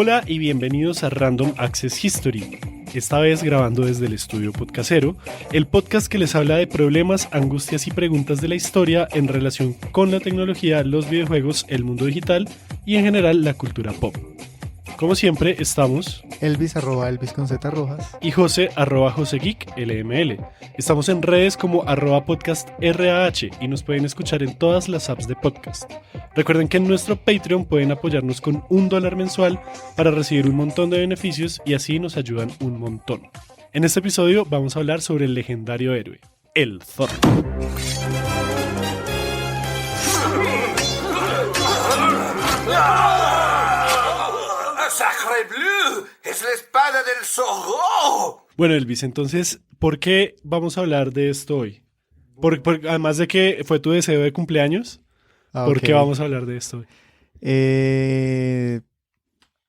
Hola y bienvenidos a Random Access History, esta vez grabando desde el estudio Podcastero, el podcast que les habla de problemas, angustias y preguntas de la historia en relación con la tecnología, los videojuegos, el mundo digital y en general la cultura pop. Como siempre estamos Elvis @Elvis con Z Rojas y José @JoseGeek LML. Estamos en redes como @podcastrah y nos pueden escuchar en todas las apps de podcast. Recuerden que en nuestro Patreon pueden apoyarnos con $1 mensual para recibir un montón de beneficios y así nos ayudan un montón. En este episodio vamos a hablar sobre el legendario héroe, el Zorro. ¡Sacre bleu! ¡Es la espada del zorro! Bueno, Elvis, entonces, ¿por qué vamos a hablar de esto hoy? Además de que fue tu deseo de cumpleaños, ¿por qué vamos a hablar de esto hoy?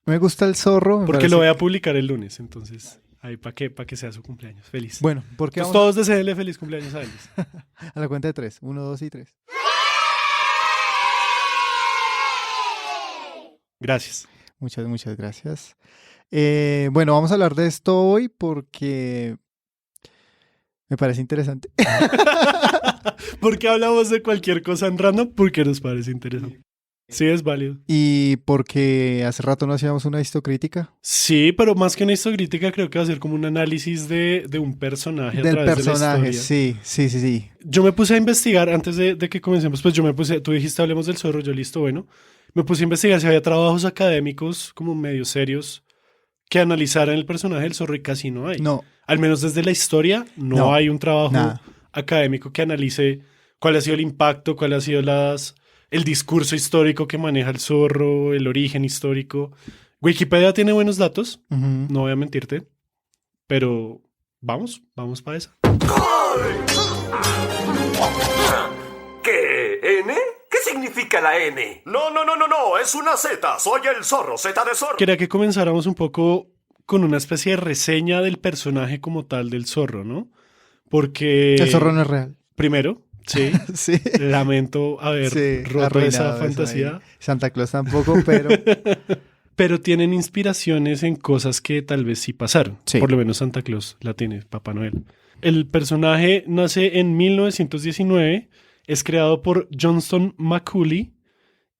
Me gusta el zorro. Porque lo voy a publicar el lunes, entonces, ahí para que sea su cumpleaños. Feliz. Bueno, porque todos deseenle feliz cumpleaños a Elvis. A la cuenta de 3. 1, 2 y 3. Gracias. Muchas gracias. Bueno, vamos a hablar de esto hoy porque me parece interesante. ¿Por qué hablamos de cualquier cosa en random? Porque nos parece interesante. Sí, es válido. Y porque hace rato no hacíamos una histocrítica. Sí, pero más que una histocrítica creo que va a ser como un análisis de un personaje Del a través personaje, de la historia. sí. Yo me puse a investigar antes de que comencemos, pues tú dijiste hablemos del zorro, yo listo, bueno. Me puse a investigar si había trabajos académicos como medio serios que analizaran el personaje del zorro y casi no hay. No. Al menos desde la historia no hay un trabajo nada académico que analice cuál ha sido el impacto, cuál ha sido el discurso histórico que maneja el zorro, el origen histórico. Wikipedia tiene buenos datos, no voy a mentirte, pero vamos para esa. ¿Qué? ¿N? ¿Qué significa la N? No, es una Z. Soy el zorro, Z de zorro. Quería que comenzáramos un poco con una especie de reseña del personaje como tal del zorro, ¿no? Porque... El zorro no es real. Primero, sí. Sí. Lamento haber roto esa fantasía. Santa Claus tampoco, pero... Pero tienen inspiraciones en cosas que tal vez sí pasaron. Sí. Por lo menos Santa Claus la tiene, Papá Noel. El personaje nace en 1919, es creado por Johnston McCulley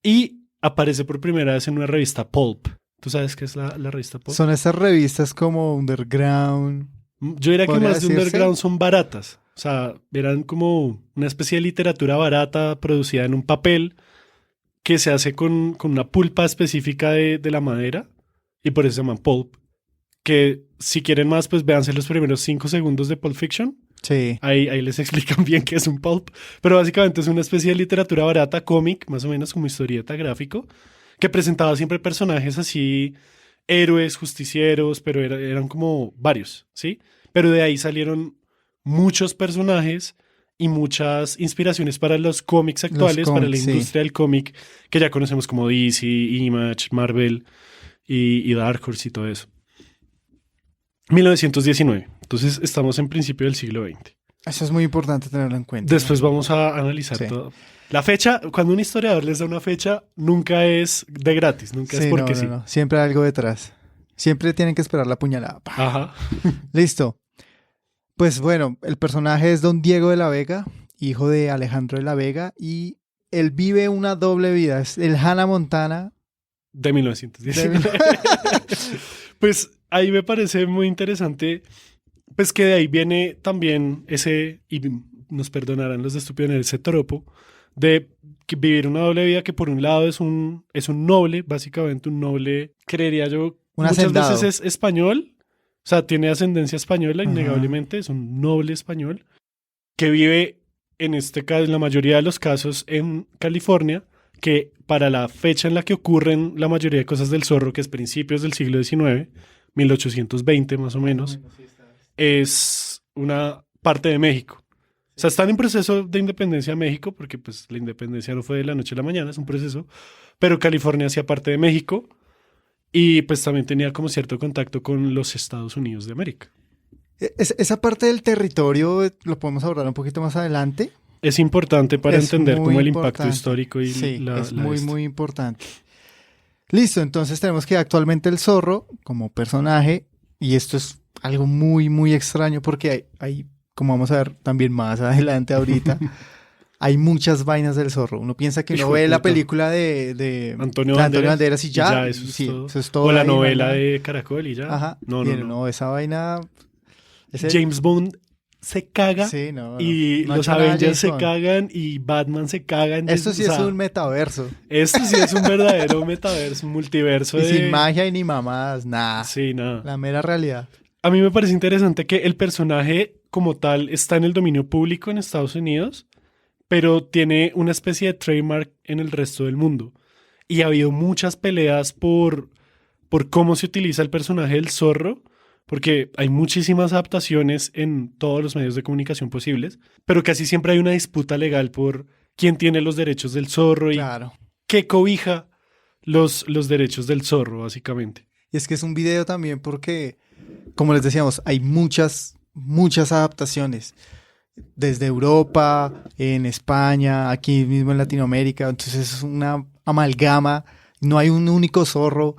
y aparece por primera vez en una revista Pulp. ¿Tú sabes qué es la revista Pulp? Son esas revistas como Underground. Yo diría que más de decirse? Underground son baratas. O sea, eran como una especie de literatura barata producida en un papel que se hace con una pulpa específica de la madera y por eso se llaman Pulp. Que si quieren más, pues véanse los primeros 5 segundos de Pulp Fiction. Sí. Ahí les explican bien qué es un pulp. Pero básicamente es una especie de literatura barata, cómic, más o menos como historieta gráfico, que presentaba siempre personajes así, héroes, justicieros, pero eran como varios, ¿sí? Pero de ahí salieron muchos personajes y muchas inspiraciones para los cómics actuales, para la industria del cómic, que ya conocemos como DC, Image, Marvel y Dark Horse y todo eso. 1919. Entonces estamos en principio del siglo XX. Eso es muy importante tenerlo en cuenta. Después vamos a analizar todo. La fecha, cuando un historiador les da una fecha, nunca es de gratis, nunca es porque sí. No. Siempre hay algo detrás. Siempre tienen que esperar la puñalada. Ajá. Listo. Pues bueno, el personaje es Don Diego de la Vega, hijo de Alejandro de la Vega, y él vive una doble vida. Es el Hannah Montana de 1919. Pues ahí me parece muy interesante, pues que de ahí viene también y nos perdonarán los de estúpidos, ese tropo de vivir una doble vida que por un lado es un noble, básicamente un noble, creería yo, muchas veces es español, o sea, tiene ascendencia española, innegablemente, es un noble español, que vive en este caso, en la mayoría de los casos, en California, que para la fecha en la que ocurren la mayoría de cosas del zorro, que es principios del siglo XIX, 1820 más o menos, es una parte de México. O sea, están en proceso de independencia México, porque pues la independencia no fue de la noche a la mañana, es un proceso, pero California hacía parte de México y pues también tenía como cierto contacto con los Estados Unidos de América. Esa parte del territorio lo podemos abordar un poquito más adelante. Es importante para entender como el impacto histórico y sí, es muy, muy importante. Listo, entonces tenemos que actualmente el zorro como personaje, y esto es algo muy, muy extraño porque hay, como vamos a ver también más adelante ahorita, hay muchas vainas del zorro. Uno piensa que uno Hijo ve de la puta. película de Antonio Banderas y ya, eso es sí, todo. eso es todo. O la ahí, no hay novela nada. de Caracol y ya. Ajá, No, bien, no, esa vaina... ese- James Bond se caga Sí, no, y no ha los hecho nada Avengers James se Bond. cagan y Batman se cagan. Esto sí O es sea, un metaverso. esto sí es un verdadero metaverso, un multiverso Y de... sin magia y ni mamadas, nada. Sí, nada. La mera realidad. A mí me parece interesante que el personaje como tal está en el dominio público en Estados Unidos, pero tiene una especie de trademark en el resto del mundo. Y ha habido muchas peleas por cómo se utiliza el personaje del zorro, porque hay muchísimas adaptaciones en todos los medios de comunicación posibles, pero casi siempre hay una disputa legal por quién tiene los derechos del zorro y Claro. qué cobija los derechos del zorro, básicamente. Y es que es un video también porque, como les decíamos, hay muchas adaptaciones. Desde Europa, en España, aquí mismo en Latinoamérica. Entonces es una amalgama. No hay un único zorro.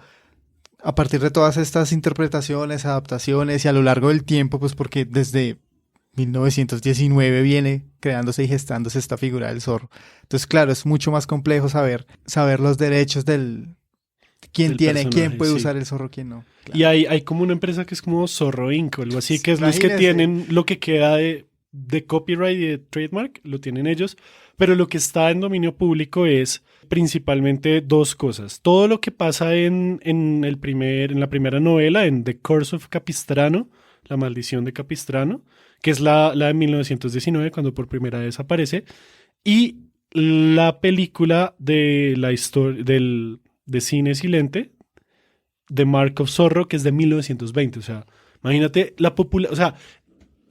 A partir de todas estas interpretaciones, adaptaciones y a lo largo del tiempo, pues porque desde 1919 viene creándose y gestándose esta figura del zorro. Entonces, claro, es mucho más complejo saber los derechos del quién Del tiene, quién personaje, puede sí. usar el zorro, quién no. Claro. Y hay como una empresa que es como Zorro Inc. o algo así, que es los que Imagínese. tienen lo que queda de copyright y de trademark, lo tienen ellos, pero lo que está en dominio público es principalmente dos cosas. Todo lo que pasa en la primera novela, en The Curse of Capistrano, La Maldición de Capistrano, que es la de 1919, cuando por primera vez aparece, y la película de la historia de cine silente, The Mark of Zorro, que es de 1920. O sea, imagínate o sea,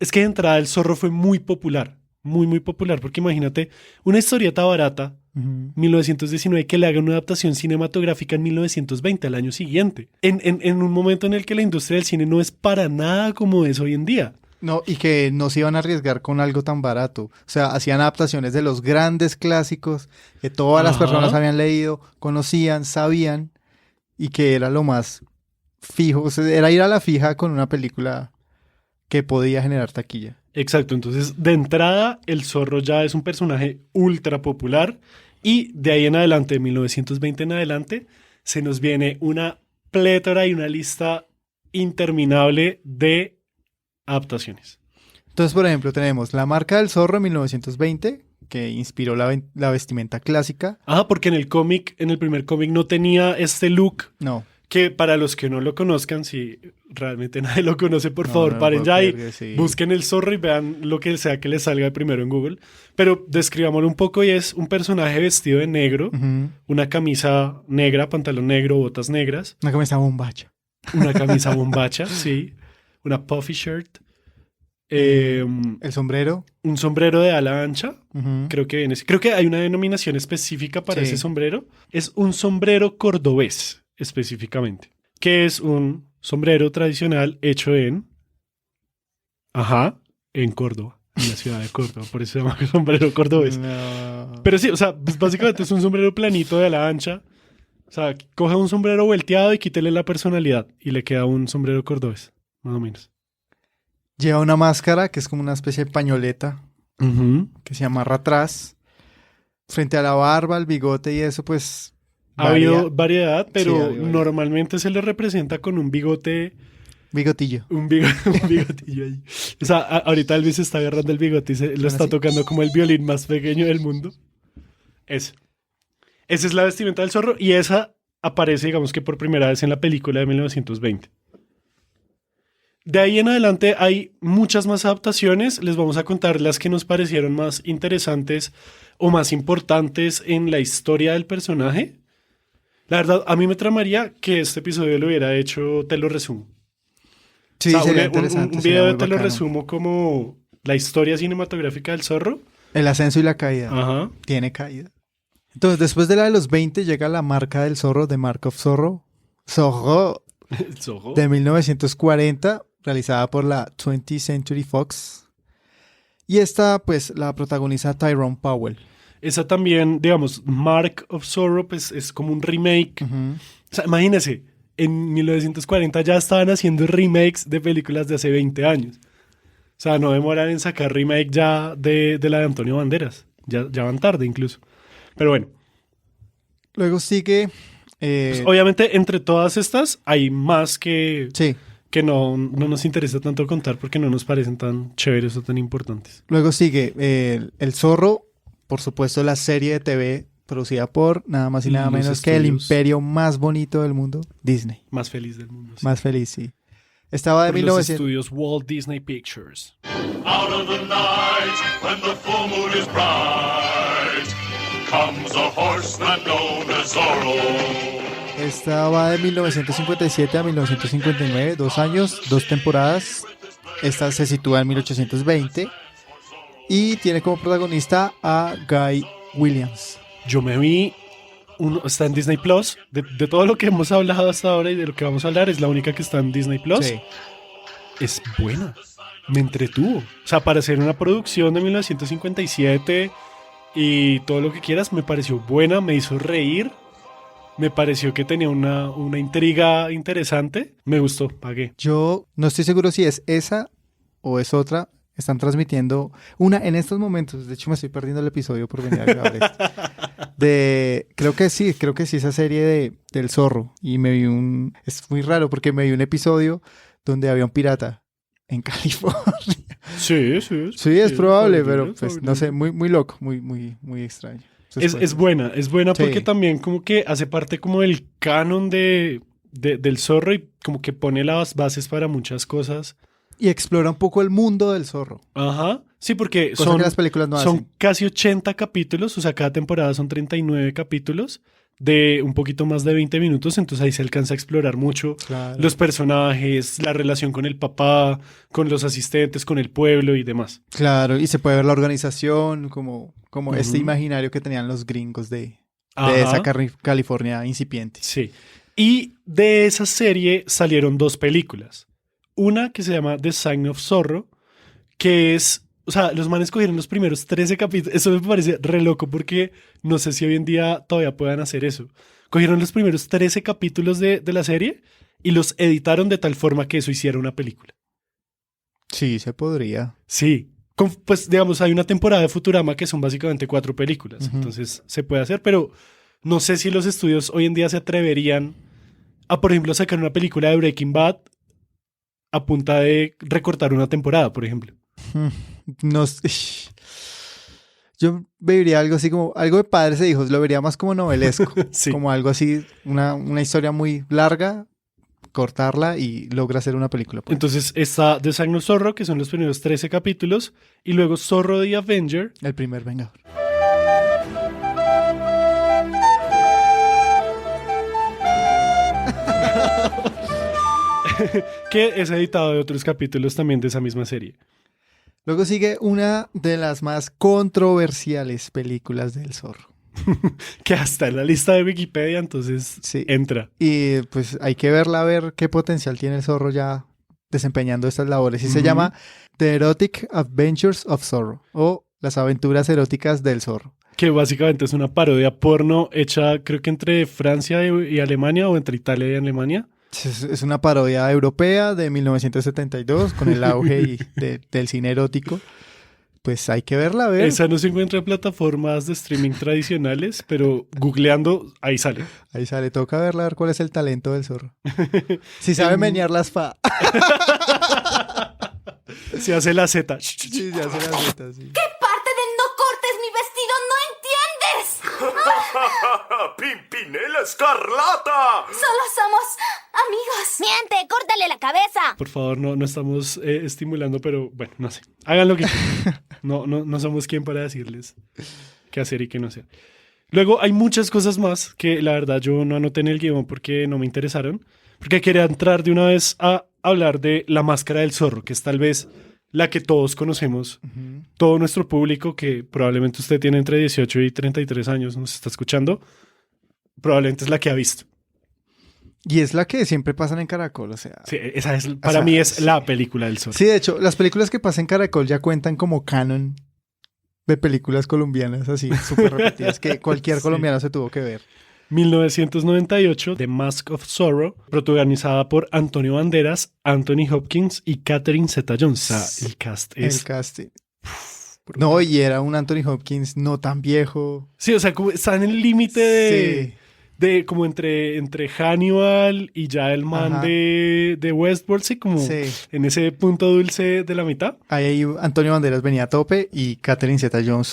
es que de entrada el zorro fue muy popular, muy, muy popular, porque imagínate una historieta barata, Ujú. 1919, que le haga una adaptación cinematográfica en 1920, al año siguiente, en un momento en el que la industria del cine no es para nada como es hoy en día. No, y que no se iban a arriesgar con algo tan barato. O sea, hacían adaptaciones de los grandes clásicos que todas las Ajá. personas habían leído, conocían, sabían, y que era lo más fijo. O sea, era ir a la fija con una película que podía generar taquilla. Exacto, entonces de entrada el zorro ya es un personaje ultra popular y de ahí en adelante, de 1920 en adelante, se nos viene una plétora y una lista interminable de adaptaciones. Entonces, por ejemplo, tenemos La Marca del Zorro en 1920, que inspiró la vestimenta clásica. Ah, porque en el primer cómic no tenía este look No. que para los que no lo conozcan, si realmente nadie lo conoce, por favor, no paren puedo ya y creer que sí. busquen el zorro y vean lo que sea que les salga primero en Google. Pero describámoslo un poco y es un personaje vestido de negro, Ujú. una camisa negra, pantalón negro, botas negras, Una camisa bombacha. una camisa bombacha, sí, una puffy shirt, El sombrero. un sombrero de ala ancha. Ujú. Creo que hay una denominación específica para Sí. ese sombrero. Es un sombrero cordobés, específicamente, que es un sombrero tradicional hecho en Córdoba, en la ciudad de Córdoba. Por eso se llama sombrero cordobés. No. Pero sí, o sea, pues básicamente es un sombrero planito de ala ancha. O sea, coge un sombrero volteado y quítele la personalidad y le queda un sombrero cordobés, más o menos. Lleva una máscara que es como una especie de pañoleta que se amarra atrás. Frente a la barba, el bigote y eso, pues. Ha varía. habido variedad, pero Sí, ha habido variedad. normalmente se le representa con un bigote. Bigotillo. Un bigotillo ahí. O sea, ahorita Elvis está agarrando el bigote y lo está así? tocando como el violín más pequeño del mundo. Esa es la vestimenta del zorro y esa aparece, digamos que por primera vez en la película de 1920. De ahí en adelante hay muchas más adaptaciones. Les vamos a contar las que nos parecieron más interesantes o más importantes en la historia del personaje. La verdad, a mí me tramaría que este episodio lo hubiera hecho Te lo resumo. Sí, O sea, sería un interesante. un sería video muy de Te lo bacano. resumo como la historia cinematográfica del zorro. El ascenso y la caída. Ajá. Tiene caída. Entonces, después de la de los 20, llega La Marca del Zorro, The Mark of Zorro. Zorro, El zorro. de 1940, realizada por la 20th Century Fox. Y esta, pues, la protagoniza Tyrone Powell. esa también, digamos, Mark of Zorro, pues es como un remake. Ujú. O sea, imagínese, en 1940 ya estaban haciendo remakes de películas de hace 20 años. O sea, no demoran en sacar remake ya de la de Antonio Banderas. Ya van tarde incluso. Pero bueno, Luego sigue... pues, obviamente entre todas estas hay más sí. que no nos interesa tanto contar porque no nos parecen tan chéveres o tan importantes. Luego sigue El Zorro, por supuesto, la serie de TV producida por nada más y nada Los menos que el estudios. imperio más bonito del mundo, Disney. Más feliz del mundo. Sí. Más feliz, sí. Estaba de Por los 1900... estudios Walt Disney Pictures. Out of the night, when the full moon is bright, comes a horseman known as Zorro. Estaba de 1957 a 1959, 2 años, 2 temporadas. Esta se sitúa en 1820 y tiene como protagonista a Guy Williams. Yo me vi, está en Disney Plus. De todo lo que hemos hablado hasta ahora y de lo que vamos a hablar, es la única que está en Disney Plus. Sí. Es buena. Me entretuvo. O sea, para hacer una producción de 1957 y todo lo que quieras, me pareció buena, me hizo reír. Me pareció que tenía una intriga interesante. Me gustó, pagué. Yo no estoy seguro si es esa o es otra. Están transmitiendo una en estos momentos. De hecho, me estoy perdiendo el episodio por venir a grabar esto. Creo que sí, esa serie del zorro. Y me vi es muy raro porque me vi un episodio donde había un pirata en California. Sí. Sí, es probable, está pero bien, pues está no bien. sé, muy loco, muy extraño. Es buena Sí. porque también como que hace parte como del canon del zorro y como que pone las bases para muchas cosas. Y explora un poco el mundo del zorro. Ajá. Sí, porque Cosa que las películas no son hacen. casi 80 capítulos, o sea, cada temporada son 39 capítulos de un poquito más de 20 minutos, entonces ahí se alcanza a explorar mucho Claro. los personajes, la relación con el papá, con los asistentes, con el pueblo y demás. Claro, y se puede ver la organización como este Ujú. imaginario que tenían los gringos de Ajá. esa California incipiente. Sí. Y de esa serie salieron 2 películas. Una que se llama The Sign of Zorro, que es, o sea, los manes cogieron los primeros 13 capítulos. Eso me parece re loco porque no sé si hoy en día todavía puedan hacer eso. Cogieron los primeros 13 capítulos de la serie y los editaron de tal forma que eso hiciera una película. Sí, se podría. Sí. Pues digamos, hay una temporada de Futurama que son básicamente 4 películas. Ujú. Entonces se puede hacer, pero no sé si los estudios hoy en día se atreverían a, por ejemplo, sacar una película de Breaking Bad a punta de recortar una temporada, por ejemplo. No sé. Yo vería algo así como algo de padres e hijos, lo vería más como novelesco, Sí. como algo así, una historia muy larga, cortarla y logra hacer una película. Pues. Entonces está The Sign of Zorro, que son los primeros 13 capítulos, y luego Zorro the Avenger, El primer Vengador. que es editado de otros capítulos también de esa misma serie. Luego sigue una de las más controversiales películas del zorro. Que hasta en la lista de Wikipedia, entonces Sí. entra. Y pues hay que verla, a ver qué potencial tiene el zorro ya desempeñando estas labores. Y se Ujú. llama The Erotic Adventures of Zorro o Las aventuras eróticas del zorro. Que básicamente es una parodia porno hecha, creo que entre Francia y Alemania o entre Italia y Alemania. Es una parodia europea de 1972 con el auge del cine erótico. Pues hay que verla, a ver. Esa no se encuentra en plataformas de streaming tradicionales, pero googleando, ahí sale. Ahí sale, toca verla, a ver cuál es el talento del zorro. Si sabe menear las fa. Se hace la Z. Sí, se hace las vetas, sí. Parte del no cortes mi vestido, ¿no entiendes? ¡Pimpinela Escarlata! Solo somos amigos. Miente, córtale la cabeza. Por favor, no estamos estimulando, pero bueno, no sé. Hagan lo que quieran. No somos quien para decirles qué hacer y qué no hacer. Luego hay muchas cosas más que la verdad yo no anoté en el guión porque no me interesaron. Porque quería entrar de una vez a hablar de La Máscara del Zorro, que es tal vez la que todos conocemos, todo nuestro público, que probablemente usted tiene entre 18 y 33 años, nos está escuchando, probablemente es la que ha visto. Y es la que siempre pasan en Caracol, o sea. Sí, esa es, para mí es la película del Zorro. Sí, de hecho, las películas que pasan en Caracol ya cuentan como canon de películas colombianas así, súper repetidas, que cualquier Sí. colombiano se tuvo que ver. 1998, The Mask of Zorro, protagonizada por Antonio Banderas, Anthony Hopkins y Catherine Zeta-Jones. O sea, el cast es... El casting. No, y era un Anthony Hopkins no tan viejo. Sí, o sea, como está en el límite de... Sí. De como entre Hannibal y ya el man Ajá. de Westworld, sí, como Sí. en ese punto dulce de la mitad. Ahí Antonio Banderas venía a tope y Catherine Zeta-Jones,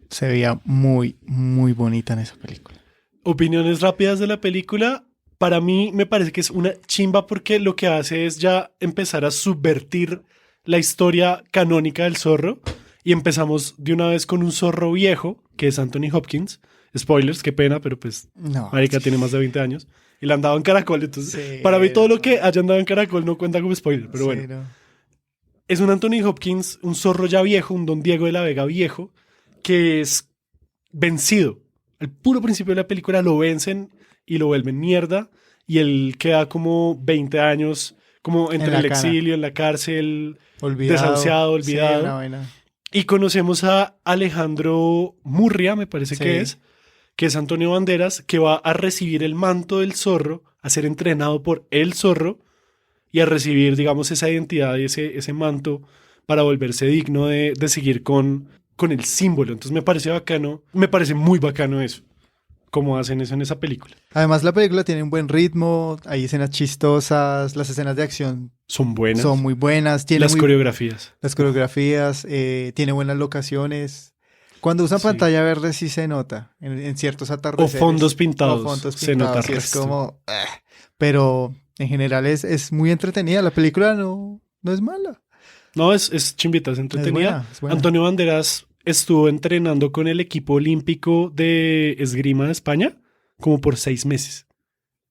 se veía muy, muy bonita en esa película. Opiniones rápidas de la película. Para mí me parece que es una chimba porque lo que hace es ya empezar a subvertir la historia canónica del zorro y empezamos de una vez con un zorro viejo, que es Anthony Hopkins. Spoilers, qué pena, pero pues No. marica tiene más de 20 años y le han dado en Caracol, entonces Sí, para mí todo lo que hayan dado en Caracol no cuenta como spoiler, pero Sí, bueno. no. Es un Anthony Hopkins, un zorro ya viejo, un Don Diego de la Vega viejo, que es vencido. Al puro principio de la película lo vencen y lo vuelven mierda y él queda como 20 años como entre la el cana. exilio, en la cárcel, Olvidado. desahuciado, olvidado. Sí, una vaina. Y conocemos a Alejandro Murria, me parece Sí. que es Antonio Banderas, que va a recibir el manto del zorro, a ser entrenado por el zorro y a recibir, digamos, esa identidad y ese manto para volverse digno de seguir con el símbolo. Entonces me parece bacano, me parece muy bacano eso, cómo hacen eso en esa película. Además, la película tiene un buen ritmo, hay escenas chistosas, las escenas de acción Son buenas. son muy buenas, tiene las coreografías. las coreografías, tiene buenas locaciones. Cuando usan Sí. pantalla verde sí se nota en ciertos O atardeceres. fondos pintados. O fondos se nota pintados, y es resto. como... Pero en general es muy entretenida. La película no es mala. No, es chimbita, es entretenida. Es buena. Antonio Banderas estuvo entrenando con el equipo olímpico de esgrima de España como por 6 meses.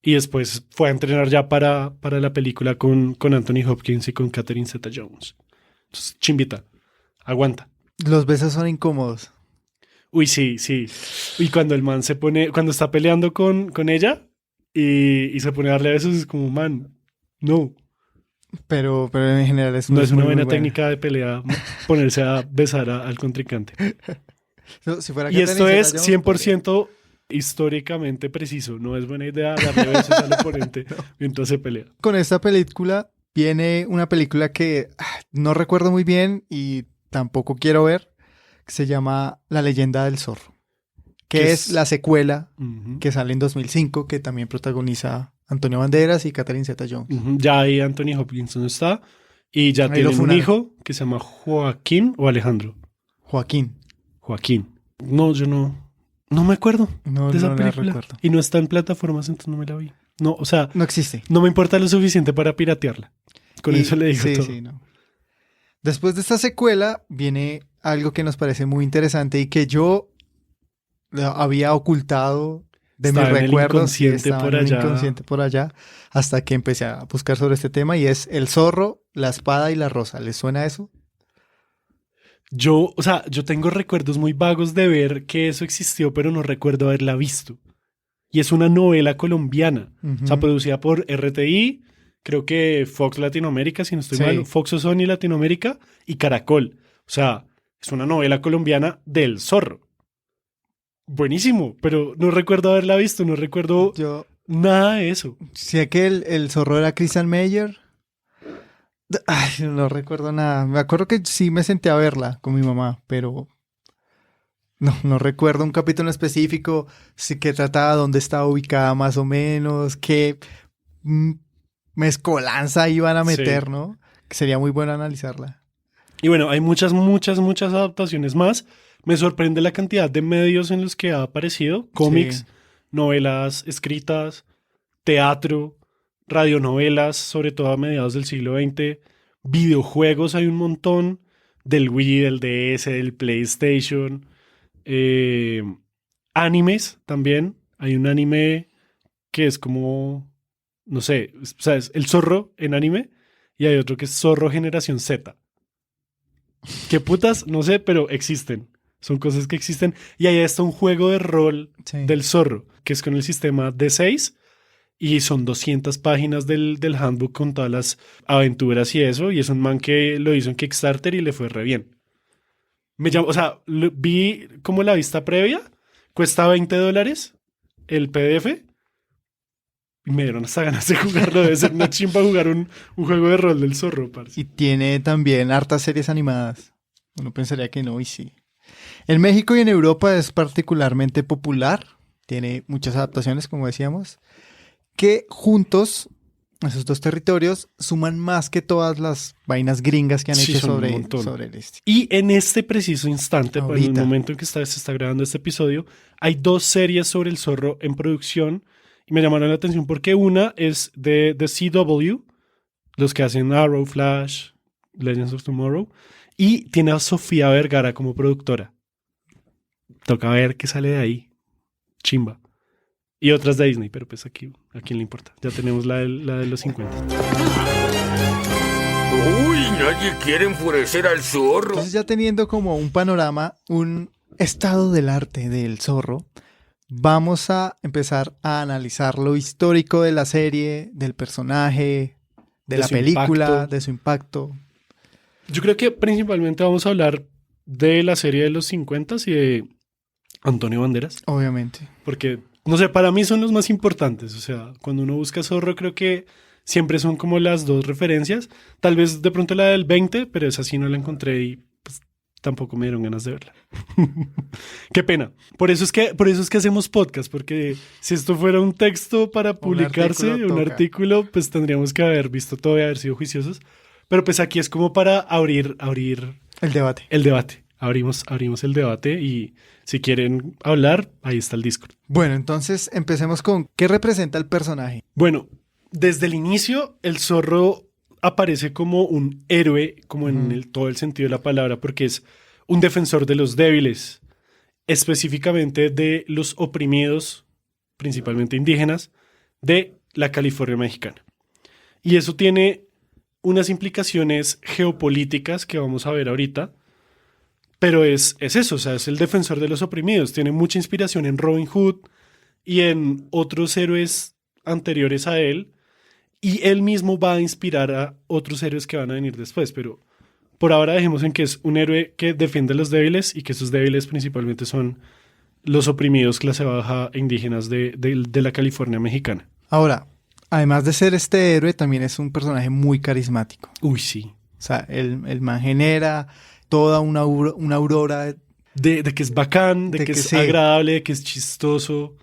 Y después fue a entrenar ya para la película con Anthony Hopkins y con Catherine Zeta-Jones. Entonces, chimbita. Aguanta. Los besos son incómodos. Uy, sí, sí. Y cuando el man cuando está peleando con ella y se pone a darle besos, es como, man, no. Pero en general es No es una muy, buena muy técnica de pelea ponerse a besar al contrincante. No, si fuera Y esto Catherine es Zeta-Jones, 100% históricamente preciso. No es buena idea darle besos al oponente mientras se pelea. con esta película viene una película que no recuerdo muy bien y tampoco quiero ver, que se llama La leyenda del zorro, que ¿Qué es es? la secuela Ujú. que sale en 2005, que también protagoniza Antonio Banderas y Catherine Zeta-Jones. Ujú. Ya ahí Anthony Hopkins no está. Y ya Ahí lo tienen un funaron. hijo que se llama Joaquín o Alejandro. Joaquín. Joaquín. No, yo no me acuerdo No, de esa no la película. recuerdo. Y no está en plataformas, entonces no me la vi. No, o sea, No existe. no me importa lo suficiente para piratearla. Con Y- eso le digo sí, todo. sí, no. Después de esta secuela viene algo que nos parece muy interesante y que yo había ocultado de mis Estaba en el recuerdos. Y inconsciente estaba por en el allá. inconsciente por allá, hasta que empecé a buscar sobre este tema, y es El zorro, la espada y la rosa. ¿Les suena eso? Yo tengo recuerdos muy vagos de ver que eso existió, pero no recuerdo haberla visto. Y es una novela colombiana, o sea, Ujú. producida por RTI, creo que Fox Latinoamérica, si no estoy Sí. mal, Fox o Sony Latinoamérica y Caracol. O sea, es una novela colombiana del zorro. Buenísimo, pero no recuerdo haberla visto, no recuerdo Yo nada de eso. sé que el zorro era Christian Meyer. Ay, no recuerdo nada. Me acuerdo que sí me senté a verla con mi mamá, pero no recuerdo un capítulo específico, sí que trataba, dónde estaba ubicada más o menos, qué mezcolanza iban a meter, Sí. ¿no? Que sería muy bueno analizarla. Y bueno, hay muchas adaptaciones más. Me sorprende la cantidad de medios en los que ha aparecido. Cómics, Sí. novelas escritas, teatro, radionovelas, sobre todo a mediados del siglo XX. Videojuegos hay un montón. Del Wii, del DS, del PlayStation. Animes también. Hay un anime que es como, no sé, ¿sabes? El zorro en anime. Y hay otro que es Zorro Generación Z. ¿Qué putas? No sé, pero existen. Son cosas que existen. Y ahí está un juego de rol Sí. del zorro, que es con el sistema D6. Y son 200 páginas del handbook con todas las aventuras y eso. Y es un man que lo hizo en Kickstarter y le fue re bien. O sea, vi como la vista previa, cuesta $20 el PDF. Y me dieron hasta ganas de jugarlo. Debe ser una chimba jugar un juego de rol del zorro, parce. Y tiene también hartas series animadas. Uno pensaría que no, y sí. En México y en Europa es particularmente popular. Tiene muchas adaptaciones, como decíamos, que juntos, esos dos territorios, suman más que todas las vainas gringas que han Sí, hecho son un sobre montón. el este. Y en este preciso instante, en el Ahorita. momento en que se está grabando este episodio, hay 2 series sobre el zorro en producción. Y me llamaron la atención porque una es de CW, los que hacen Arrow, Flash, Legends of Tomorrow. Y tiene a Sofía Vergara como productora. Toca ver qué sale de ahí. Chimba. Y otras de Disney, pero pues aquí, ¿a quién le importa? Ya tenemos la de los 50. Uy, nadie quiere enfurecer al zorro. Entonces ya teniendo como un panorama, un estado del arte del zorro, vamos a empezar a analizar lo histórico de la serie, del personaje, de la su película, impacto. de su impacto. Yo creo que principalmente vamos a hablar de la serie de los 50 y de Antonio Banderas. Obviamente. Porque, no sé, para mí son los más importantes. O sea, cuando uno busca Zorro, creo que siempre son como las 2 referencias. Tal vez de pronto la del 20, pero esa sí no la encontré y pues, tampoco me dieron ganas de verla. Qué pena. Por eso es que hacemos podcast, porque si esto fuera un texto para publicarse, artículo un toca. artículo, pues tendríamos que haber visto todo y haber sido juiciosos. Pero pues aquí es como para abrir El debate. el debate. Abrimos el debate y si quieren hablar, ahí está el Discord. Bueno, entonces empecemos con ¿qué representa el personaje? Bueno, desde el inicio, el zorro aparece como un héroe, como en todo el sentido de la palabra, porque es un defensor de los débiles, específicamente de los oprimidos, principalmente indígenas, de la California mexicana. Y eso tiene unas implicaciones geopolíticas que vamos a ver ahorita, pero es eso, o sea, es el defensor de los oprimidos. Tiene mucha inspiración en Robin Hood y en otros héroes anteriores a él, y él mismo va a inspirar a otros héroes que van a venir después, pero por ahora dejemos en que es un héroe que defiende a los débiles y que esos débiles principalmente son los oprimidos clase baja e indígenas de la California mexicana. Ahora, además de ser este héroe, también es un personaje muy carismático. Uy, sí. O sea, el man genera toda una aurora De que es bacán, de De que que es sí. agradable, de que es chistoso.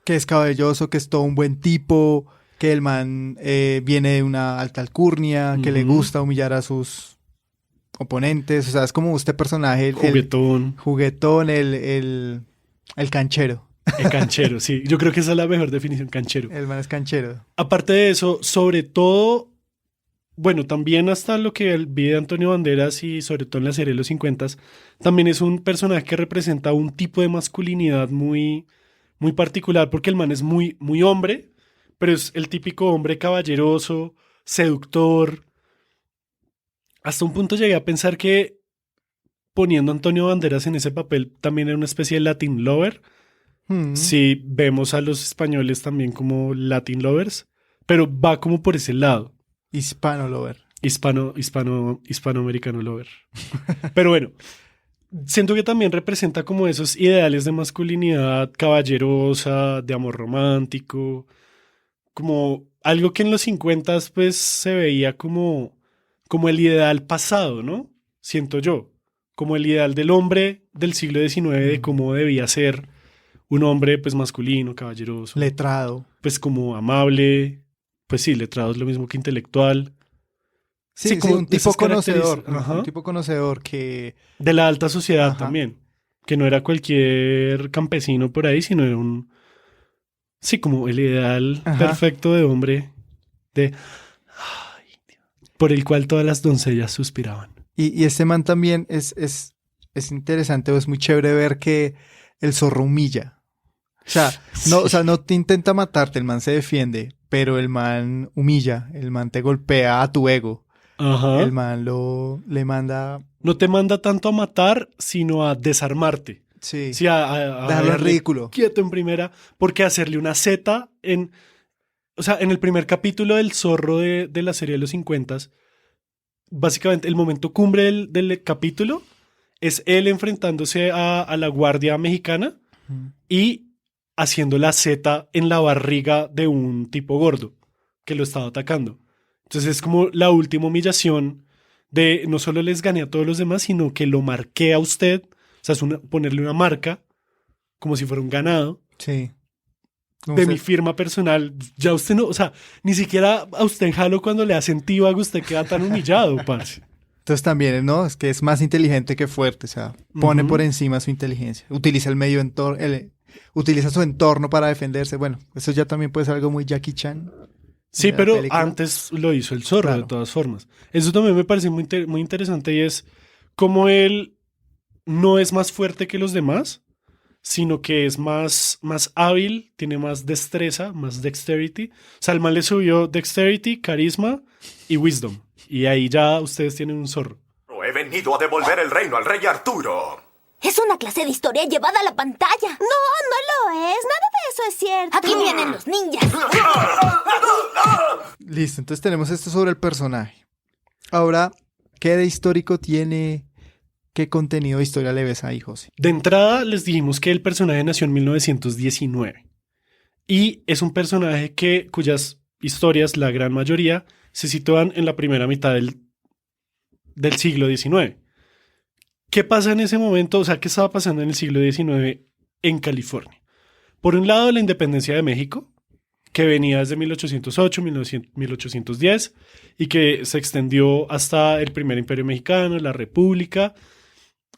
que es cabelloso, que es todo un buen tipo, que el man viene de una alta alcurnia, que le Ujú. gusta humillar a sus oponentes. O sea, es como este personaje, el Juguetón, juguetón, el canchero. el canchero, sí. Yo creo que esa es la mejor definición, canchero. El man es canchero. Aparte de eso, sobre todo, bueno, también hasta lo que vi de Antonio Banderas y sobre todo en la serie de los 50, también es un personaje que representa un tipo de masculinidad muy, muy particular, porque el man es muy, muy hombre, pero es el típico hombre caballeroso, seductor. Hasta un punto llegué a pensar que poniendo a Antonio Banderas en ese papel también era una especie de Latin lover. Mm. Si vemos a los españoles también como Latin lovers, pero va como por ese lado, Hispano lover. hispanoamericano lover. Pero bueno, siento que también representa como esos ideales de masculinidad caballerosa, de amor romántico, como algo que en los 50 pues se veía como el ideal pasado, ¿no? Siento yo, como el ideal del hombre del siglo XIX, de cómo debía ser un hombre pues masculino, caballeroso, Letrado. pues como amable, pues sí, letrado es lo mismo que intelectual, Sí, Sí, sí, como un tipo esas conocedor. características. Ajá. Un tipo conocedor que... de la alta sociedad Ajá. también, que no era cualquier campesino por ahí, sino era un, sí, como el ideal Ajá. perfecto de hombre, de, ay, Dios, por el cual todas las doncellas suspiraban. Y este man también es interesante o es muy chévere ver que el zorro humilla. O sea, no te intenta matarte, el man se defiende, pero el man humilla, el man te golpea a tu ego, Ajá. el man le manda... No te manda tanto a matar, sino a desarmarte. Sí, Sí, a dejarlo en dejarle ridículo. quieto en primera, porque hacerle una Z o sea, en el primer capítulo del zorro de la serie de los 50, básicamente el momento cumbre del capítulo es él enfrentándose a la guardia mexicana y haciendo la Z en la barriga de un tipo gordo que lo estaba atacando. Entonces es como la última humillación de no solo les gané a todos los demás, sino que lo marqué a usted. O sea, es ponerle una marca como si fuera un ganado Sí. de mi firma personal. Ya usted no, o sea, ni siquiera a usted en Halo cuando le hacen T-Bag usted queda tan humillado, parce. Entonces también, ¿no? Es que es más inteligente que fuerte, o sea, pone por encima su inteligencia. Utiliza el medio entorno, utiliza su entorno para defenderse. Bueno, eso ya también puede ser algo muy Jackie Chan. Sí, de la pero película. antes lo hizo el zorro, Claro. de todas formas. Eso también me parece muy interesante y es como él no es más fuerte que los demás, sino que es más hábil, tiene más destreza, más dexterity. O sea, el man le subió dexterity, carisma y wisdom. Y ahí ya ustedes tienen un zorro. He venido a devolver el reino al rey Arturo. Es una clase de historia llevada a la pantalla. No, no lo es. Nada de eso es cierto. Aquí vienen los ninjas. Listo, entonces tenemos esto sobre el personaje. Ahora, ¿qué de histórico tiene? ¿Qué contenido de historia le ves ahí, José? De entrada les dijimos que el personaje nació en 1919 y es un personaje cuyas historias, la gran mayoría, se sitúan en la primera mitad del siglo XIX. ¿Qué pasa en ese momento? O sea, ¿qué estaba pasando en el siglo XIX en California? Por un lado, la independencia de México, que venía desde 1808, 1810 y que se extendió hasta el primer imperio mexicano, la república.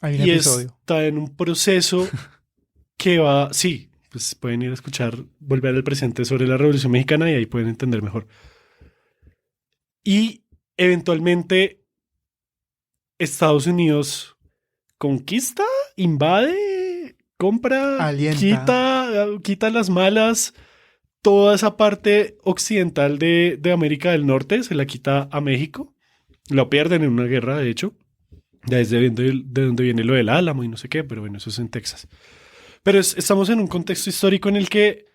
Hay un Y episodio. está en un proceso que va, sí, pues pueden ir a escuchar Volver al Presente sobre la Revolución Mexicana y ahí pueden entender mejor. Y eventualmente Estados Unidos conquista, invade, compra, Alienta. quita las malas. Toda esa parte occidental de América del Norte se la quita a México. Lo pierden en una guerra, de hecho. Ya es de donde viene lo del Álamo y no sé qué, pero bueno, eso es en Texas. Pero estamos en un contexto histórico en el que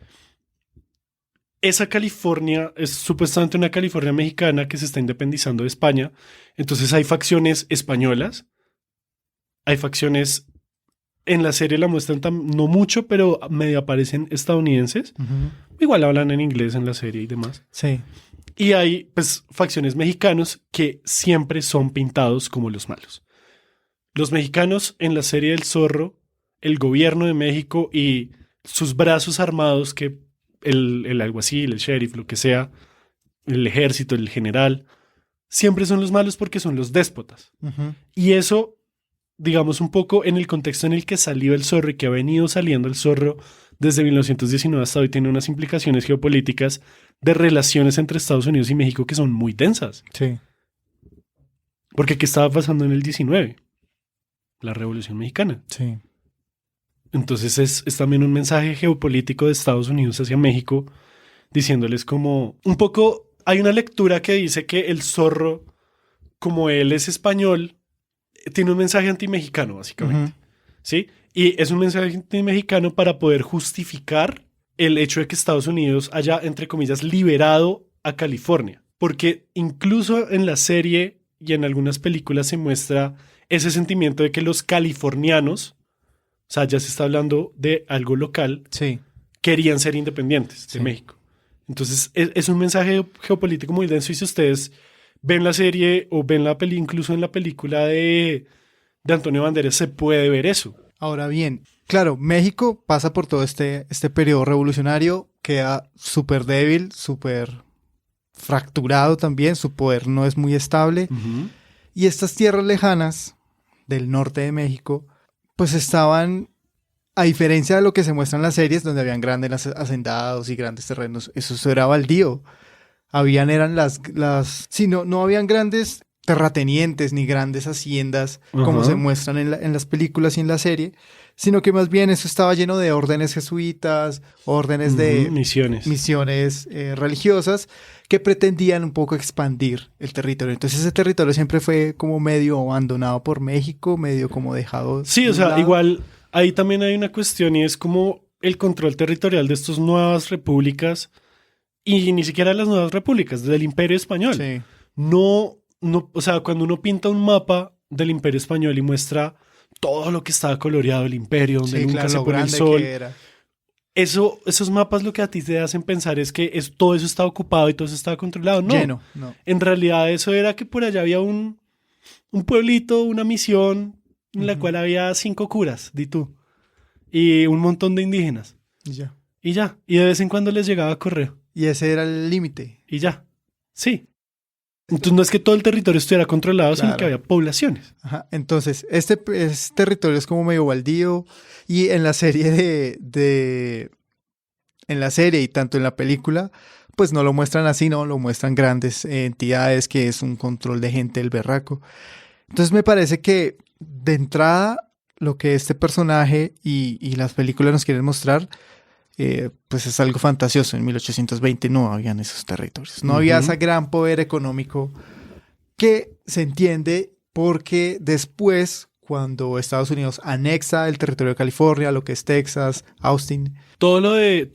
esa California es supuestamente una California mexicana que se está independizando de España. Entonces hay facciones españolas, hay facciones, en la serie la muestran no mucho, pero medio aparecen estadounidenses. Ujú. Igual hablan en inglés en la serie y demás. Sí. Y hay pues facciones mexicanos que siempre son pintados como los malos. Los mexicanos en la serie del Zorro, el gobierno de México y sus brazos armados, que el alguacil, el sheriff, lo que sea, el ejército, el general, siempre son los malos porque son los déspotas. Ujú. Y eso, digamos, un poco en el contexto en el que salió el Zorro y que ha venido saliendo el Zorro desde 1919 hasta hoy, tiene unas implicaciones geopolíticas de relaciones entre Estados Unidos y México que son muy tensas. Sí. Porque ¿qué estaba pasando en el 19? La Revolución Mexicana. Sí. Entonces es también un mensaje geopolítico de Estados Unidos hacia México, diciéndoles como un poco, hay una lectura que dice que el Zorro, como él es español, tiene un mensaje antimexicano, básicamente. Ujú. ¿Sí? Y es un mensaje antimexicano para poder justificar el hecho de que Estados Unidos haya, entre comillas, liberado a California. Porque incluso en la serie y en algunas películas se muestra ese sentimiento de que los californianos, o sea, ya se está hablando de algo local, Sí. querían ser independientes de Sí. México. Entonces, es un mensaje geopolítico muy denso y si ustedes ven la serie o ven la peli, incluso en la película de Antonio Banderas, se puede ver eso. Ahora bien, claro, México pasa por todo este periodo revolucionario, queda súper débil, súper fracturado también, su poder no es muy estable. Y estas tierras lejanas del norte de México, pues estaban, a diferencia de lo que se muestra en las series, donde habían grandes hacendados y grandes terrenos, eso era baldío. Eran sí, no habían grandes terratenientes ni grandes haciendas como se muestran en las películas y en la serie, sino que más bien eso estaba lleno de órdenes jesuitas, órdenes de misiones religiosas que pretendían un poco expandir el territorio. Entonces ese territorio siempre fue como medio abandonado por México, medio como dejado. Sí, o sea, igual ahí también hay una cuestión y es como el control territorial de estas nuevas repúblicas y ni siquiera las nuevas repúblicas, del Imperio Español. Sí. No, o sea, cuando uno pinta un mapa del Imperio Español y muestra todo lo que estaba coloreado, el imperio, donde Sí, nunca claro, se lo pone el grande sol. que era. Esos mapas lo que a ti te hacen pensar es que todo eso estaba ocupado y todo eso estaba controlado. No, Lleno, no. en realidad eso era que por allá había un pueblito, una misión en la cual había 5 curas, di tú, y un montón de indígenas. Y ya. Y ya, y de vez en cuando les llegaba correo. Y ese era el límite. Y ya, sí. Entonces no es que todo el territorio estuviera controlado, sino Claro. que había poblaciones. Ajá. Entonces, este territorio es como medio baldío y en la serie en la serie y tanto en la película, pues no lo muestran así, ¿no? Lo muestran grandes entidades, que es un control de gente del berraco. Entonces me parece que de entrada lo que este personaje y las películas nos quieren mostrar, pues es algo fantasioso. En 1820 no habían esos territorios. No había ese gran poder económico que se entiende porque después, cuando Estados Unidos anexa el territorio de California, lo que es Texas, Austin, Todo lo de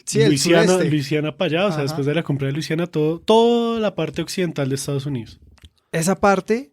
sí, el Luisiana, sureste. Luisiana para allá, o sea, Ajá. después de la compra de Luisiana, toda la parte occidental de Estados Unidos. Esa parte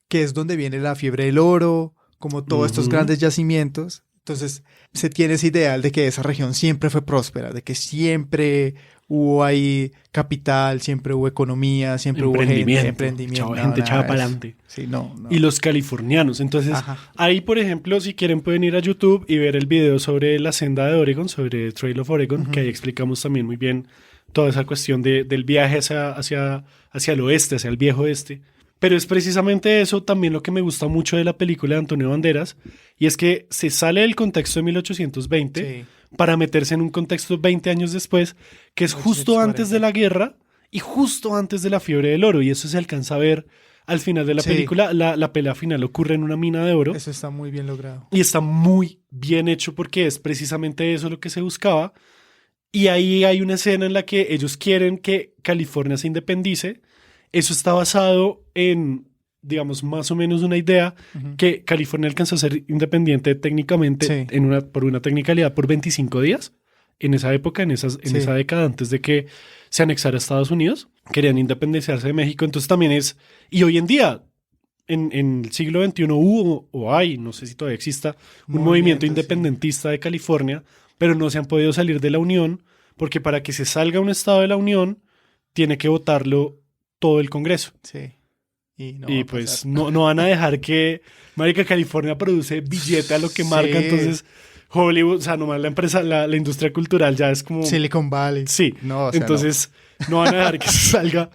que es donde viene la fiebre del oro, como todos estos Ujú. grandes yacimientos. Entonces se tiene ese ideal de que esa región siempre fue próspera, de que siempre hubo ahí capital, siempre hubo economía, siempre hubo emprendimiento. Chava, No, gente nada echada de para eso. adelante. Sí, no. Y los californianos. Entonces, Ajá. ahí, por ejemplo, si quieren pueden ir a YouTube y ver el video sobre la senda de Oregon, sobre Trail of Oregon, que ahí explicamos también muy bien toda esa cuestión del viaje hacia el oeste, hacia el viejo oeste. Pero es precisamente eso también lo que me gusta mucho de la película de Antonio Banderas, y es que se sale del contexto de 1820 Sí. para meterse en un contexto 20 años después, que es justo 1840. antes de la guerra y justo antes de la fiebre del oro, y eso se alcanza a ver al final de la Sí. película. La pelea final ocurre en una mina de oro. Eso está muy bien logrado. Y está muy bien hecho porque es precisamente eso lo que se buscaba. Y ahí hay una escena en la que ellos quieren que California se independice. Eso está basado en, digamos, más o menos una idea que California alcanzó a ser independiente técnicamente Sí. por una tecnicalidad por 25 días. En esa época, en Sí. esa década antes de que se anexara a Estados Unidos, querían independizarse de México. Entonces también y hoy en día, en el siglo XXI hubo o hay, no sé si todavía exista, un movimiento Movimiento, sí. independentista de California, pero no se han podido salir de la Unión, porque para que se salga un estado de la Unión, tiene que votarlo todo el Congreso. Sí. Y, no Y va a pues pasar. no van a dejar que, marica, California produce billete a lo que Sí. marca, entonces Hollywood, o sea, nomás la empresa, la industria cultural ya es como... Silicon Valley. Sí, No, o sea, entonces no van a dejar que se salga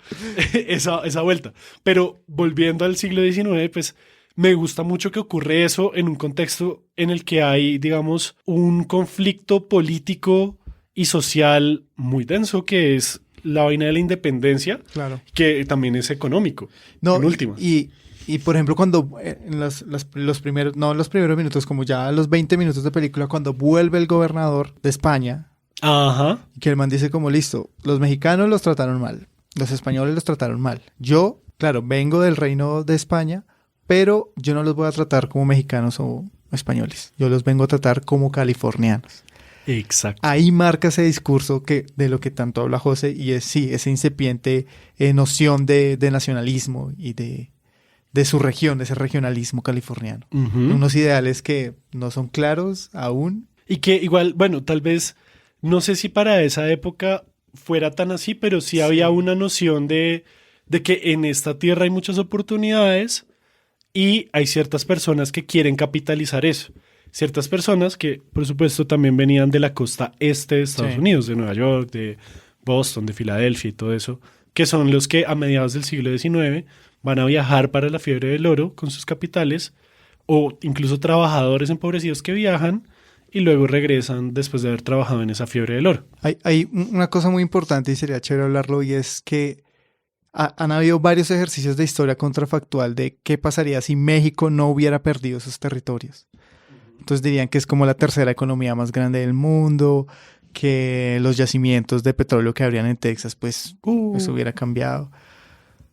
esa vuelta. Pero volviendo al siglo XIX, pues me gusta mucho que ocurre eso en un contexto en el que hay, digamos, un conflicto político y social muy denso, que es la vaina de la independencia, Claro. que también es económico, No, en última. y por ejemplo, cuando en los primeros, no en los primeros minutos, como ya los 20 minutos de película, cuando vuelve el gobernador de España, Ajá. que el man dice como, listo, los mexicanos los trataron mal, los españoles los trataron mal. Yo, claro, vengo del reino de España, pero yo no los voy a tratar como mexicanos o españoles. Yo los vengo a tratar como californianos. Exacto. Ahí marca ese discurso de lo que tanto habla José, y es sí, esa incipiente noción de nacionalismo y de su región, de ese regionalismo californiano. Ujú. Unos ideales que no son claros aún. Y que igual, bueno, tal vez, no sé si para esa época fuera tan así, pero sí había una noción de que en esta tierra hay muchas oportunidades y hay ciertas personas que quieren capitalizar eso. Ciertas personas que, por supuesto, también venían de la costa este de Estados Sí. Unidos, de Nueva York, de Boston, de Filadelfia y todo eso, que son los que a mediados del siglo XIX van a viajar para la fiebre del oro con sus capitales, o incluso trabajadores empobrecidos que viajan y luego regresan después de haber trabajado en esa fiebre del oro. Hay una cosa muy importante y sería chévere hablarlo, y es que han habido varios ejercicios de historia contrafactual de qué pasaría si México no hubiera perdido sus territorios. Entonces dirían que es como la tercera economía más grande del mundo, que los yacimientos de petróleo que habrían en Texas, pues eso hubiera cambiado.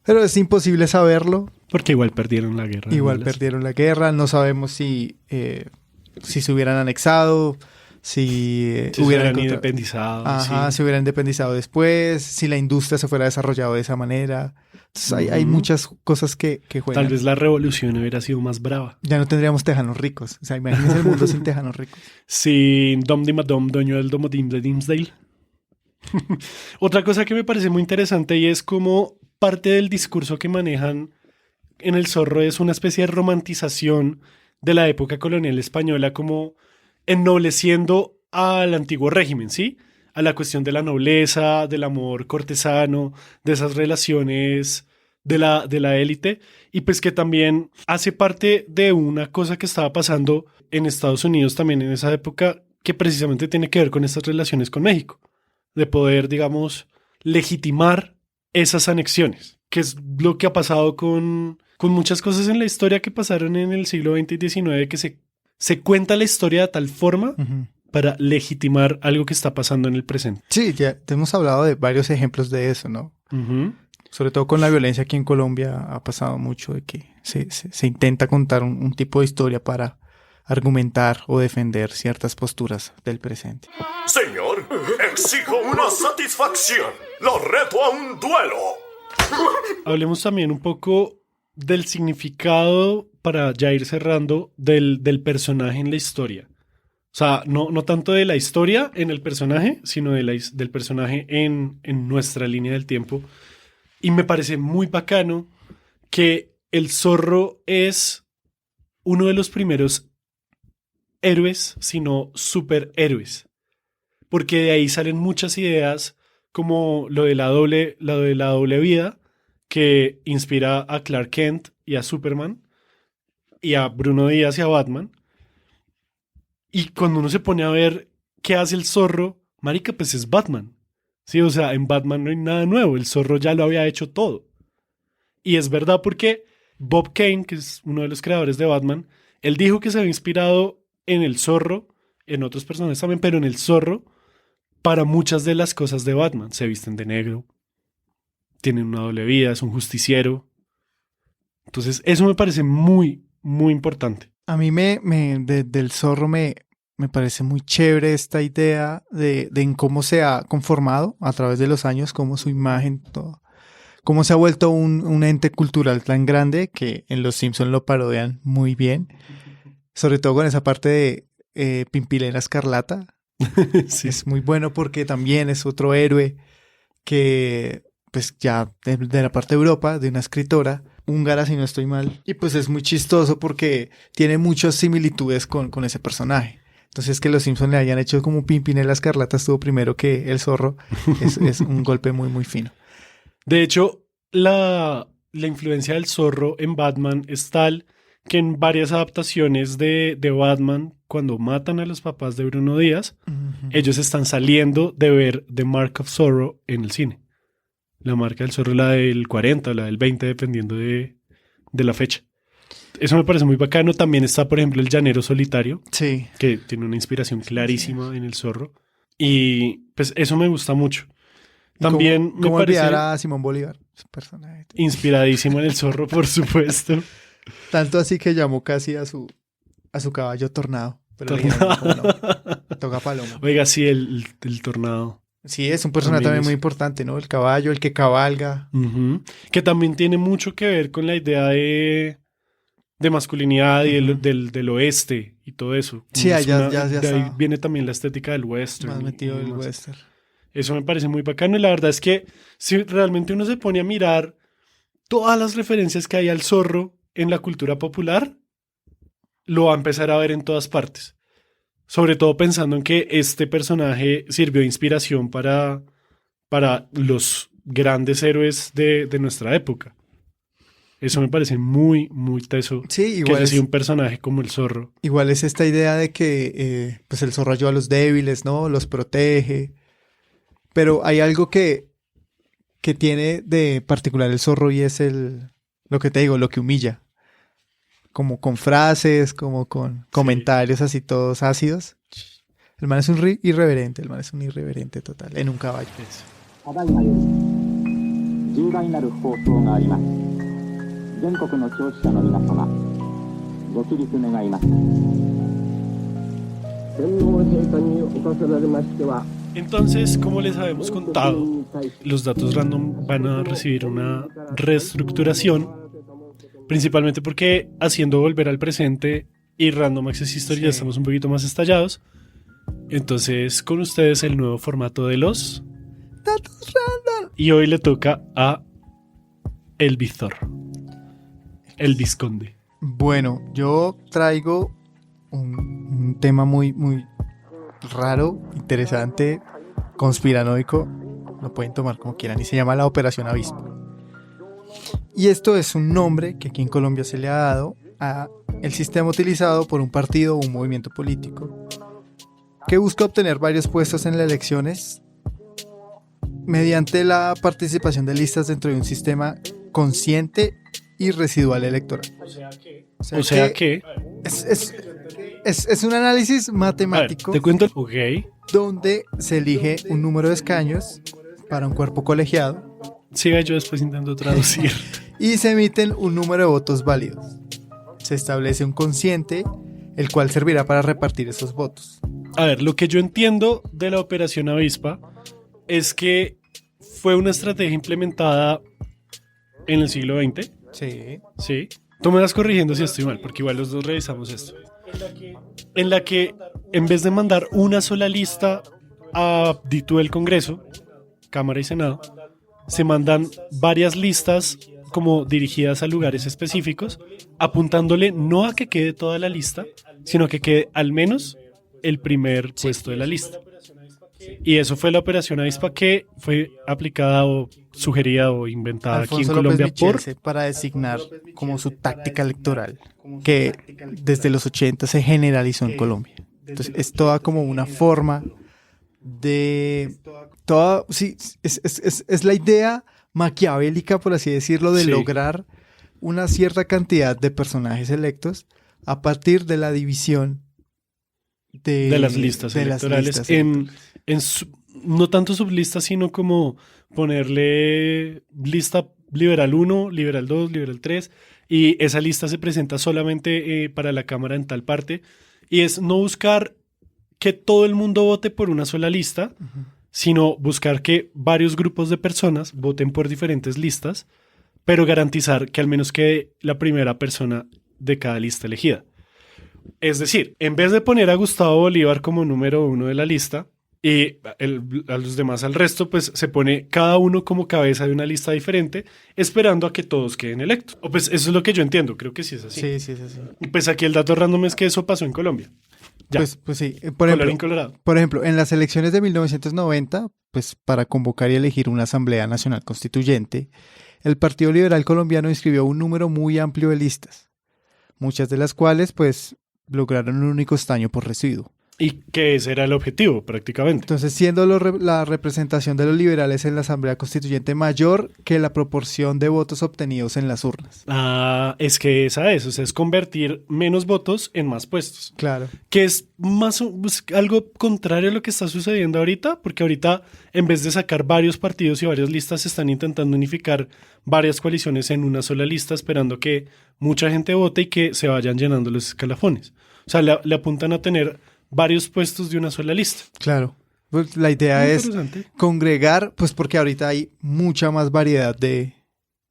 Pero es imposible saberlo. Porque igual perdieron la guerra. Igual ¿no? perdieron la guerra. No sabemos si se hubieran anexado, si Si hubieran hubieran encontrado- independizado. Ajá, sí. se hubieran independizado después, si la industria se fuera desarrollado de esa manera. Entonces hay Ujú. muchas cosas que juegan. Tal vez la revolución hubiera sido más brava. Ya no tendríamos tejanos ricos. O sea, imagínense el mundo sin tejanos ricos. Sin Dom Dimadom, Doño del Domodim de Dimsdale. Otra cosa que me parece muy interesante y es como parte del discurso que manejan en El Zorro es una especie de romantización de la época colonial española, como ennobleciendo al antiguo régimen, ¿sí? A la cuestión de la nobleza, del amor cortesano, de esas relaciones de la élite, y pues que también hace parte de una cosa que estaba pasando en Estados Unidos también en esa época, que precisamente tiene que ver con estas relaciones con México, de poder, digamos, legitimar esas anexiones, que es lo que ha pasado con muchas cosas en la historia que pasaron en el siglo XX y XIX, que se cuenta la historia de tal forma Ujú. para legitimar algo que está pasando en el presente. Sí, ya te hemos hablado de varios ejemplos de eso, ¿no? Ujú. Sobre todo con la violencia aquí en Colombia ha pasado mucho de que se intenta contar un tipo de historia para argumentar o defender ciertas posturas del presente. Señor, exijo una satisfacción. Lo reto a un duelo. Hablemos también un poco del significado, para ya ir cerrando, del personaje en la historia. O sea, no tanto de la historia en el personaje, sino del personaje en nuestra línea del tiempo. Y me parece muy bacano que el Zorro es uno de los primeros héroes, sino superhéroes. Porque de ahí salen muchas ideas como lo de la doble vida, que inspira a Clark Kent y a Superman, y a Bruno Díaz y a Batman. Y cuando uno se pone a ver qué hace el Zorro, marica, pues es Batman. Sí, o sea, en Batman no hay nada nuevo, el Zorro ya lo había hecho todo. Y es verdad porque Bob Kane, que es uno de los creadores de Batman, él dijo que se había inspirado en el Zorro, en otros personajes también, pero en el Zorro, para muchas de las cosas de Batman. Se visten de negro, tienen una doble vida, es un justiciero. Entonces, eso me parece muy, muy importante. A mí del Zorro me parece muy chévere esta idea de en cómo se ha conformado a través de los años, cómo su imagen, todo, cómo se ha vuelto un ente cultural tan grande que en Los Simpson lo parodian muy bien. Sobre todo con esa parte de Pimpilena Escarlata. Sí. Es muy bueno porque también es otro héroe que, pues ya de la parte de Europa, de una escritora húngara, si no estoy mal. Y pues es muy chistoso porque tiene muchas similitudes con ese personaje. Entonces que los Simpsons le hayan hecho como Pimpinela Escarlata estuvo primero que el Zorro es un golpe muy, muy fino. De hecho, la influencia del Zorro en Batman es tal que en varias adaptaciones de Batman, cuando matan a los papás de Bruno Díaz, ellos están saliendo de ver The Mark of Zorro en el cine. La marca del Zorro, la del 40 o la del 20, dependiendo de la fecha. Eso me parece muy bacano. También está, por ejemplo, El Llanero Solitario, Sí. que tiene una inspiración clarísima en el Zorro. Y pues eso me gusta mucho. También ¿Cómo me parece olvidar a Simón Bolívar? Ese personaje. inspiradísimo en el Zorro, por supuesto. Tanto así que llamó casi a su caballo Tornado. Pero le dijeron, "¿Cómo no? Toca Paloma". Oiga, sí, el Tornado. Sí, es un personaje También también es- muy importante, ¿no? El caballo, el que cabalga. Ujú. Que también tiene mucho que ver con la idea de masculinidad y del oeste y todo eso. Sí, Es ya de ahí está viene también la estética del western. Más y metido el demás. western. Eso me parece muy bacano y la verdad es que si realmente uno se pone a mirar todas las referencias que hay al Zorro en la cultura popular, lo va a empezar a ver en todas partes. Sobre todo pensando en que este personaje sirvió de inspiración para los grandes héroes de nuestra época. Eso me parece muy, muy teso. Sí, Que igual haya es, sido un personaje como el Zorro. igual es esta idea de que pues el zorro ayuda a los débiles, ¿no? Los protege. Pero hay algo que tiene de particular el zorro y es lo que te digo, lo que humilla. Como con frases, como con comentarios así todos ácidos. El man es un irreverente, el man es un irreverente total, en un caballo. ただいまより重大なる放送があります。全国の聴取者の皆様、ご起立願います。天皇陛下に Entonces, como les habíamos contado, los datos random van a recibir una reestructuración, principalmente porque haciendo volver al presente y Random Access History ya estamos un poquito más estallados. Entonces, con ustedes el nuevo formato de los Datos random. y hoy le toca a el Vizor, el Visconde. Bueno, yo traigo un tema muy, muy raro, interesante, conspiranoico, lo pueden tomar como quieran, y se llama la Operación Avispa. Y esto es un nombre que aquí en Colombia se le ha dado a el sistema utilizado por un partido o un movimiento político que busca obtener varios puestos en las elecciones mediante la participación de listas dentro de un sistema consciente y residual electoral. O sea que Es un análisis a ver, matemático te cuento. Ok. donde se elige un número de escaños para un cuerpo colegiado Siga, yo después intento traducir. y se emiten un número de votos válidos. Se establece un consciente, el cual servirá para repartir esos votos. A ver, lo que yo entiendo de la Operación Avispa es que fue una estrategia implementada en el siglo XX. Sí. Sí. Tú me vas corrigiendo si estoy mal, porque igual los dos revisamos esto. En la que en vez de mandar una sola lista a dito del Congreso, Cámara y Senado, se mandan varias listas como dirigidas a lugares específicos, apuntándole no a que quede toda la lista, sino que quede al menos el primer puesto de la lista. Y eso fue la Operación Avispa, que fue aplicada o sugerida o inventada aquí en Alfonso Colombia López por... Michelse, para designar como su táctica electoral, que desde los 80 se generalizó en Colombia. Entonces es toda como una forma de... Toda, sí, es la idea maquiavélica, por así decirlo, de Sí. lograr una cierta cantidad de personajes electos a partir de la división de las listas de las electorales listas no tanto sublistas, sino como ponerle lista liberal 1, liberal 2, liberal 3, y esa lista se presenta solamente para la Cámara en tal parte, y es no buscar que todo el mundo vote por una sola lista, sino buscar que varios grupos de personas voten por diferentes listas, pero garantizar que al menos quede la primera persona de cada lista elegida. Es decir, en vez de poner a Gustavo Bolívar como número 1 de la lista y a los demás al resto, pues se pone cada uno como cabeza de una lista diferente, esperando a que todos queden electos. O pues eso es lo que yo entiendo, creo que sí es así. Sí, sí, sí, sí. Y pues aquí el dato random es que eso pasó en Colombia. Ya, Pues sí. colorín colorado. Por ejemplo, en las elecciones de 1990, pues para convocar y elegir una Asamblea Nacional Constituyente, el Partido Liberal Colombiano inscribió un número muy amplio de listas, muchas de las cuales pues lograron un único escaño por residuo. Y que ese era el objetivo, prácticamente. Entonces, siendo la representación de los liberales en la Asamblea Constituyente mayor que la proporción de votos obtenidos en las urnas. Ah, es que esa es, o sea, es convertir menos votos en más puestos. Claro. Que es más pues, algo contrario a lo que está sucediendo ahorita, porque ahorita en vez de sacar varios partidos y varias listas, se están intentando unificar varias coaliciones en una sola lista, esperando que mucha gente vote y que se vayan llenando los escalafones. O sea, le apuntan a tener varios puestos de una sola lista. Claro. Pues la idea Muy es interesante. congregar, pues porque ahorita hay mucha más variedad de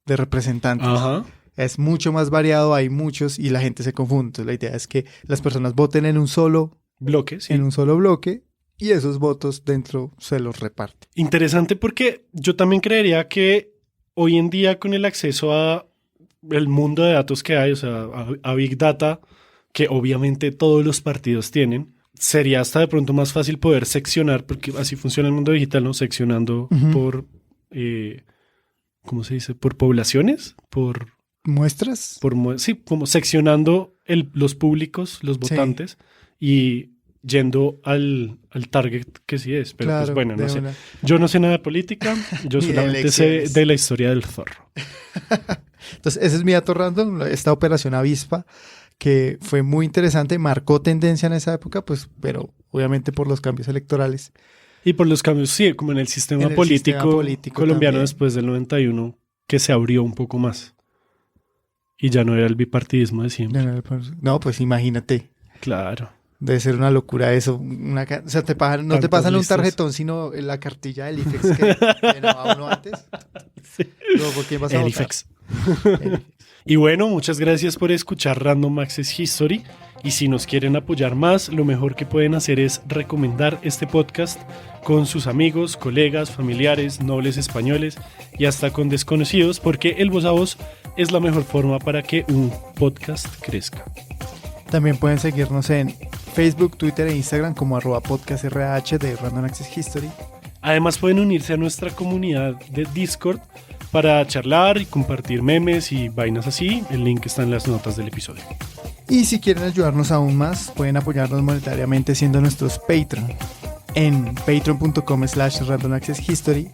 representantes. Ajá. Es mucho más variado, hay muchos y la gente se confunde. Entonces la idea es que las personas voten en un solo Bloque, sí. bloque y esos votos dentro se los reparte. Interesante porque yo también creería que hoy en día con el acceso a el mundo de datos que hay, o sea, a Big Data, que obviamente todos los partidos tienen, sería hasta de pronto más fácil poder seccionar, porque así funciona el mundo digital, ¿no? Seccionando por, ¿cómo se dice? ¿Por poblaciones? ¿Muestras? Sí, como seccionando los públicos, los votantes, y yendo al target que sí es. Pero Claro, pues bueno, no de sé. una. Yo no sé nada de política, yo Ni de solamente sé elecciones. de la historia del zorro. Entonces ese es mi dato random, esta operación Avispa, que fue muy interesante, marcó tendencia en esa época, pues, pero obviamente por los cambios electorales. Y por los cambios, sí, como en el sistema En el político, sistema político colombiano también. después del 91, que se abrió un poco más. Y ya no era el bipartidismo de siempre. No, pues imagínate. Claro. Debe ser una locura eso. O sea, no te pasan Tantas un listas. tarjetón, sino la cartilla del IFEX que llenaba uno antes. Luego, ¿por quién vas a El votar? IFEX. Y bueno, muchas gracias por escuchar Random Access History. Y si nos quieren apoyar más, lo mejor que pueden hacer es recomendar este podcast con sus amigos, colegas, familiares, nobles españoles y hasta con desconocidos, porque el voz a voz es la mejor forma para que un podcast crezca. También pueden seguirnos en Facebook, Twitter e Instagram como @podcastrh de Random Access History. Además pueden unirse a nuestra comunidad de Discord para charlar y compartir memes y vainas así. El link está en las notas del episodio. Y si quieren ayudarnos aún más, pueden apoyarnos monetariamente siendo nuestros Patreon en patreon.com/Random Access History.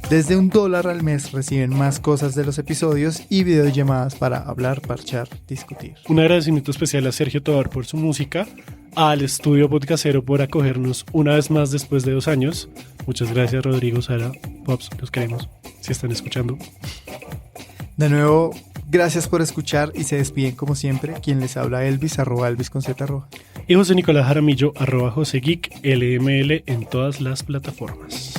Desde $1 al mes reciben más cosas de los episodios y videollamadas para hablar, parchar, discutir. Un agradecimiento especial a Sergio Tovar por su música, al Estudio Podcastero por acogernos una vez más después de 2 años. Muchas gracias, Rodrigo, Sara, Pops, los queremos, si están escuchando. De nuevo, gracias por escuchar y se despiden como siempre. Quien les habla Elvis, @Elvis con Z roja. Y José Nicolás Jaramillo, @JoséGeek, LML en todas las plataformas.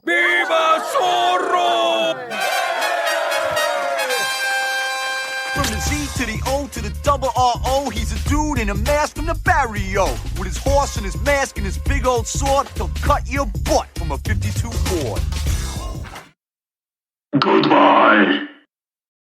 ¡Viva Zorro! From the Z to the O to the double R-O, he's a dude in a mask from the barrio. With his horse and his mask and his big old sword, he'll cut your butt from a 52 Ford. Goodbye.